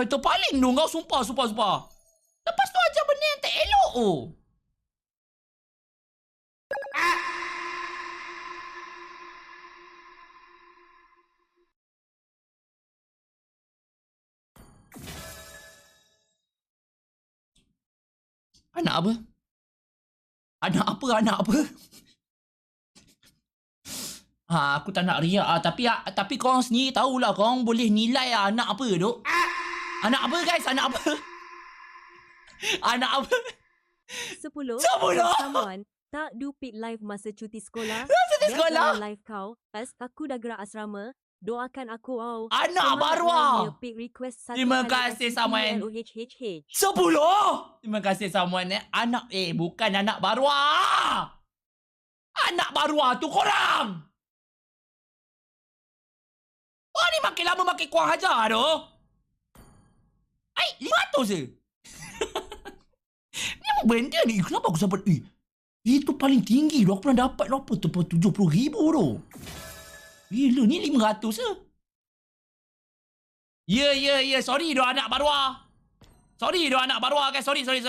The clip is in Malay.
terpaling dong kau. Sumpah. Lepas tu ajar benda yang tak elok oh. Anak apa? Aku tak nak riak tapi korang sendiri tahulah korang boleh nilai anak apa tu. Anak apa guys? Anak apa? 10. Sepuluh? Someone tak do pick live masa cuti sekolah. Cuti sekolah? Live kau. Aku dah gerak asrama. Doakan aku Anak baru pick request satu Terima kali kasih FTP Samuel. LOHHH. 10? Terima kasih Samuel. Bukan anak baru. Anak baru tu korang. Oh ni makin lama makin kurang ajar tu. 500 je. Ni apa benda ni? Kenapa aku sampai itu paling tinggi tu. Aku pernah dapat apa tu 70,000 tu. Gila ni 500 je. Ya. Sorry doa anak baru. Sorry guys. Sorry.